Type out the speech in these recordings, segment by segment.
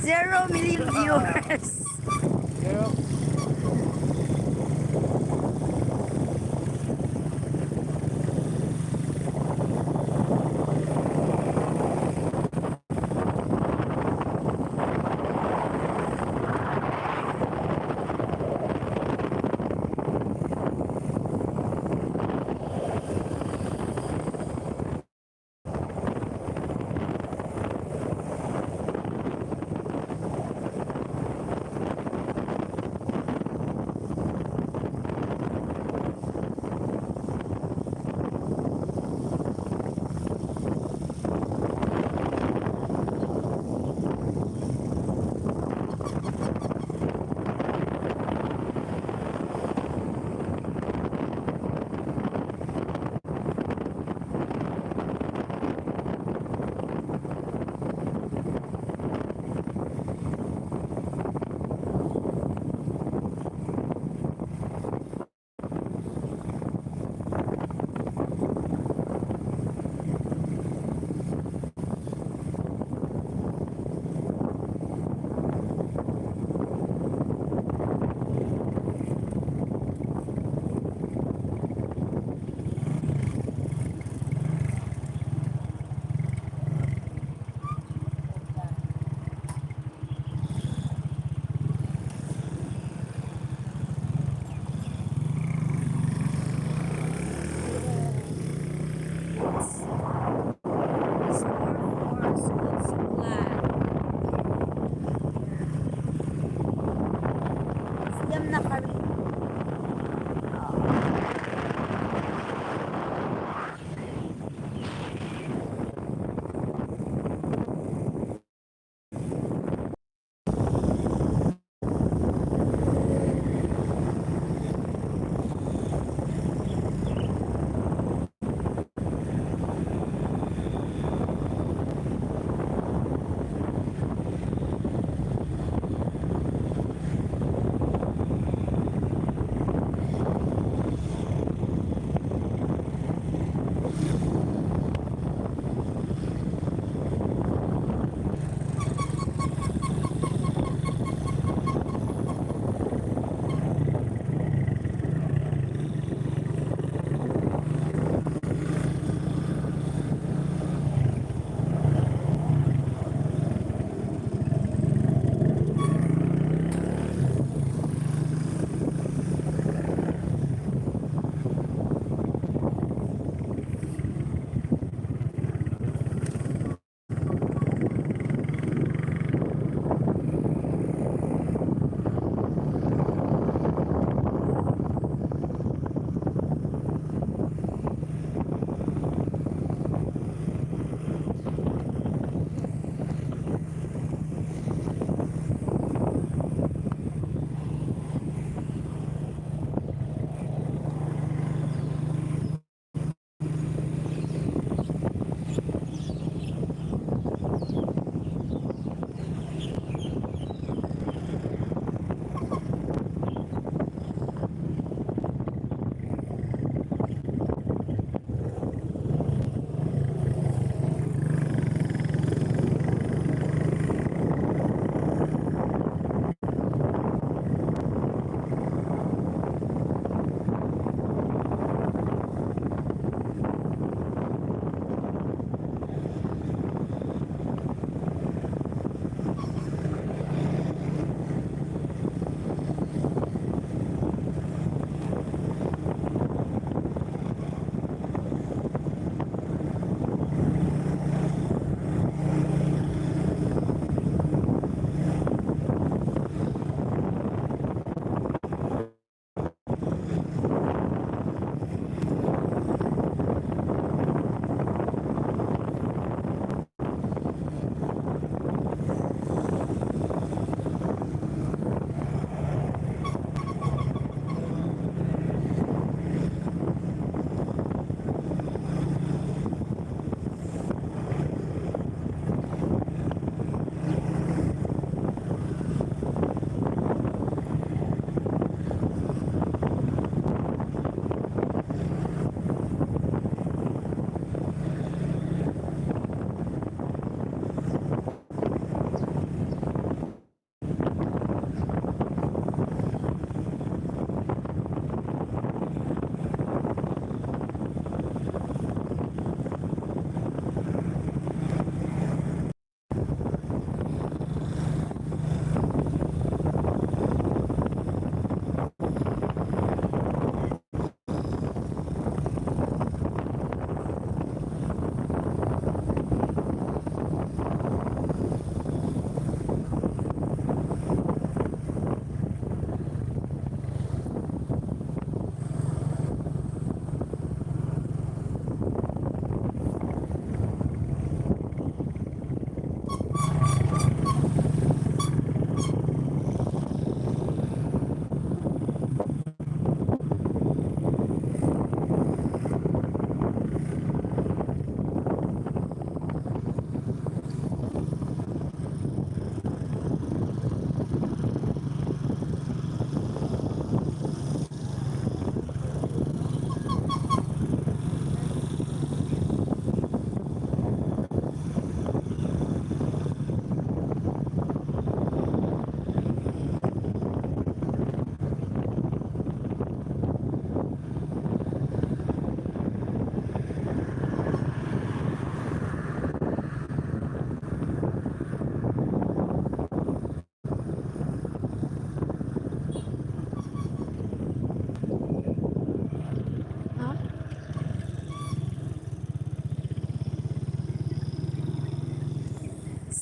0 million viewers. Pero,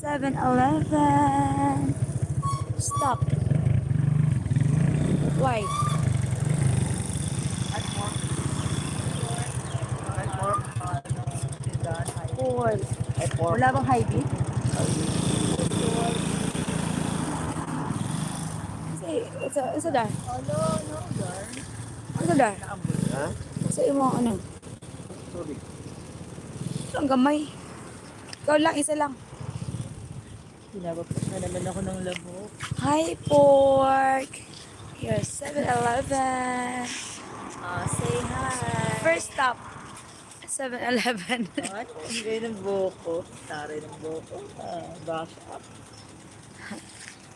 7-Eleven. Stop. Why? Four. Wala bang high beat? Isa dar. Isa dar. Ha? Sa imo ano? Tubig. Ang gamay. Ikaw lang, isa lang. Pinapapos na naman ako ng labok. Hi, pork. Here's 7-Eleven. Say hi. First stop, 7-Eleven. Bakit? Ang gaya ng buhok ko. Taray ng buhok ko. Brush up.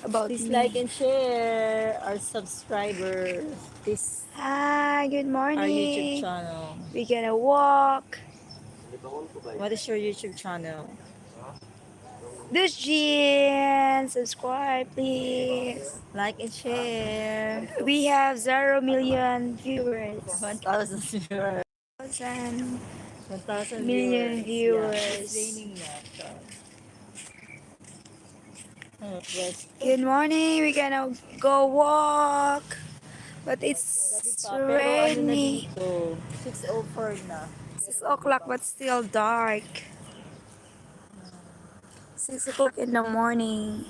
About Please me. like and share our subscribers. This Hi, good morning. our YouTube channel. We're gonna walk. What is your YouTube channel? This Jean. Subscribe, please. Like and share. We have 0 million viewers. 1,000 viewers. 1,000 1,000 million viewers. viewers. Yeah, it's raining na. Yes. Good morning. We're gonna go walk. But it's Pero ano na rainy. dito? 6:04 na. 6 o'clock but still dark. 6 o'clock in the morning.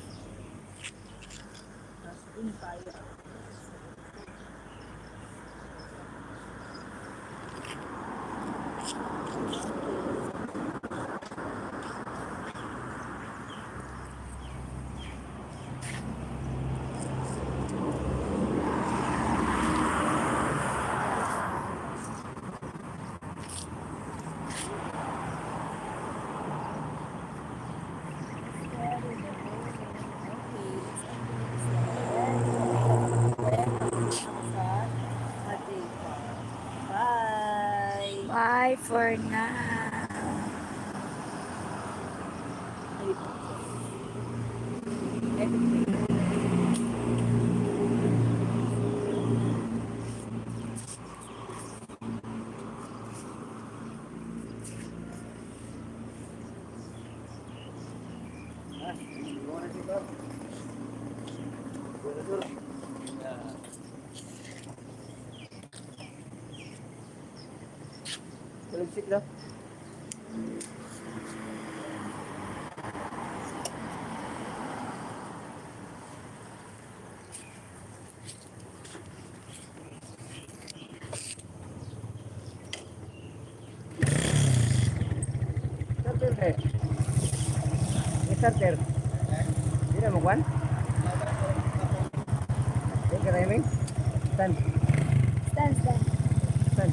Bye! Bye for now. Tuligsik daw. Starter eh. Starter. Hindi mo kwan? Hindi ka rin Stand. Stand. Stand.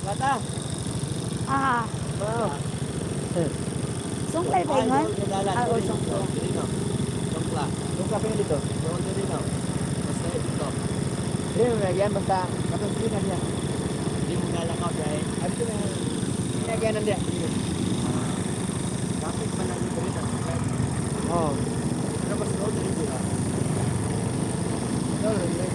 Bata! Ah, Oo. sungkay ba yun? Ay, Ah, o sungkay. Tungkla. Kung ka pinili dito. Doon din ito. Basta ito. Hindi mo nilagyan, basta kapag-sinan niya. Hindi mo nalakaw dahil At ito na, nilagyan niya. bakit pa lang ito rin. Oo. Pero mas doon din sila. Ito, rin.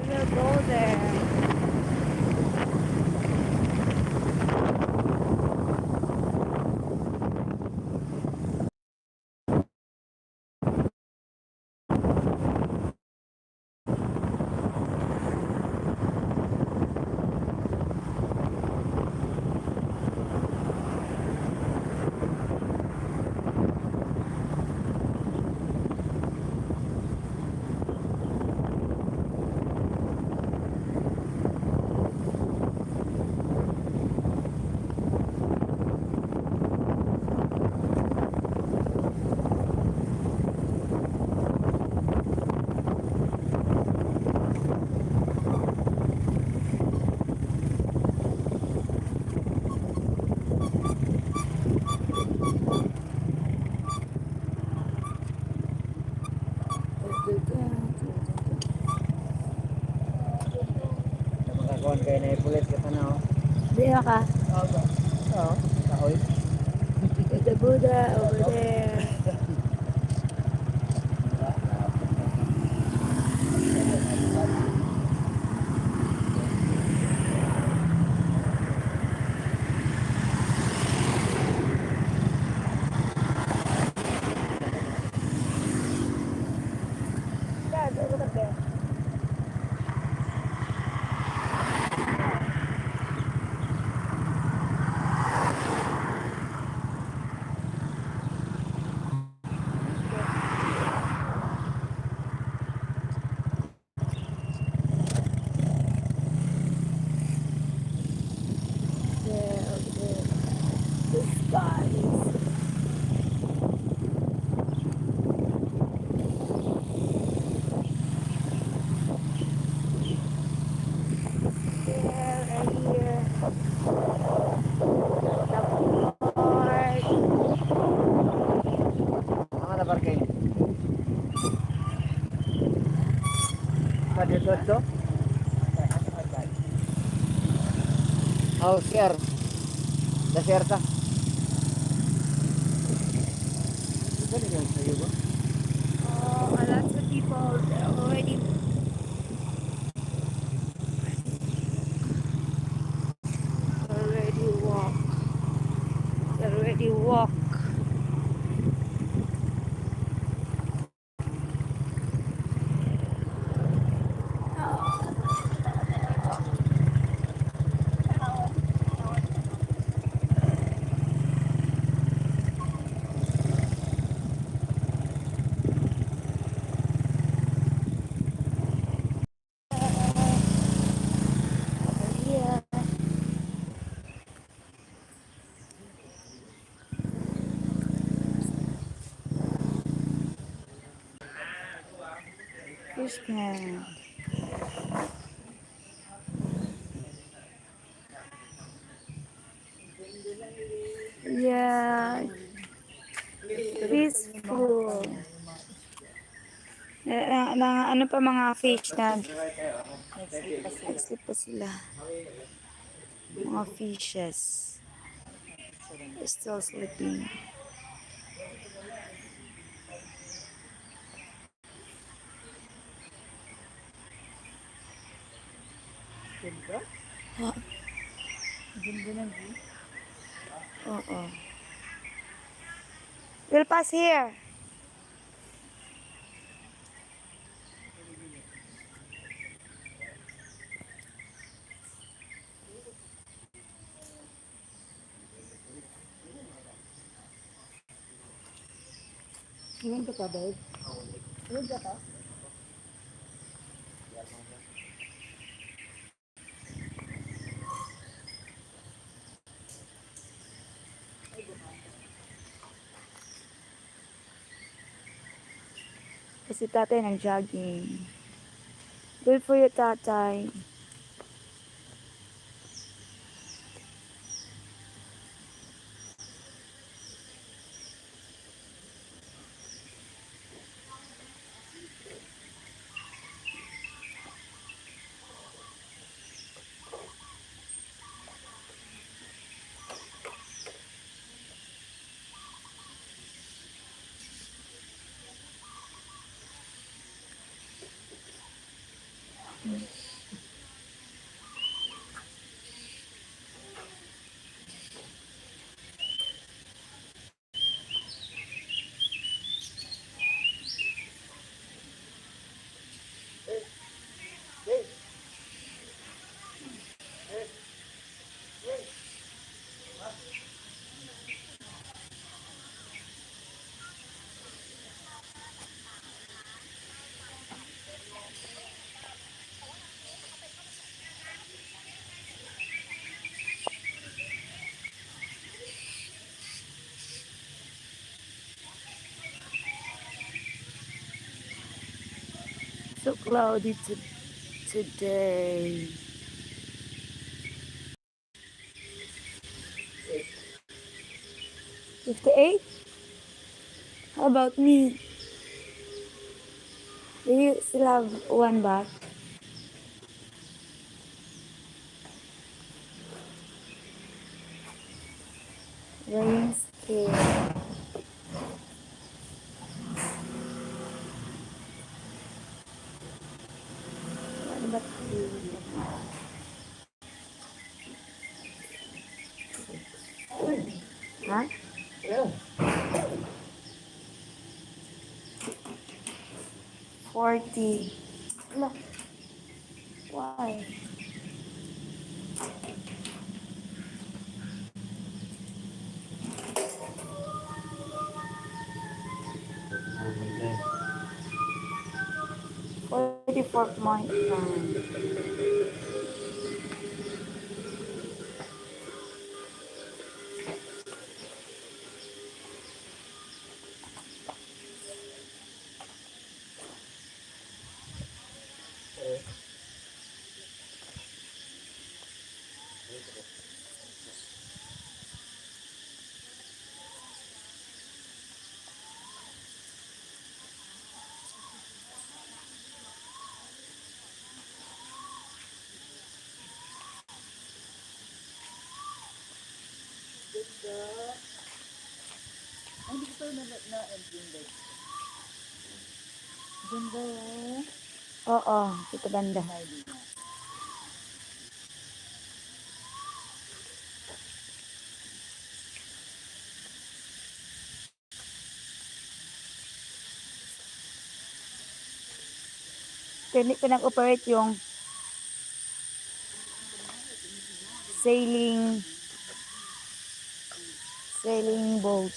We'll go there. Nakakuhan kayo na ipulit ka pa na, oh. Di ka. Oo. Kahoy. The Buddha over there. Dad, over there. There, over there. The skies. There and here. The park. Ang na parking. Pada dito. Oh, share. Da share ta. Dali lang sa'yo ba? Oh, lots of people already walk. Already walk. Yeah. Fish pan. Yeah. Peaceful. Ano pa mga fish na sleep pa sila. Mga fishes. Still sleeping. Ganda. Oh, Ganda ng view. oo. We'll pass here. Ilan ka pa, babe? Ilan ka pa? Kasi tatay nag-jogging. Good for you, tatay. So cloudy today. 58? How about me? Do you still have one back? Rain scared. What about you? Huh? Yeah. 40. Look. Why? $44 month plan. Ganda. Ay, hindi ko pa na-ending, babe. Ganda, oh. Oo, ito banda. Ay, di na. Hindi ko nag-operate yung sailing boat.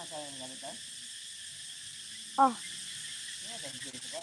sa ganito? Ah, Kaya dahil dito ba?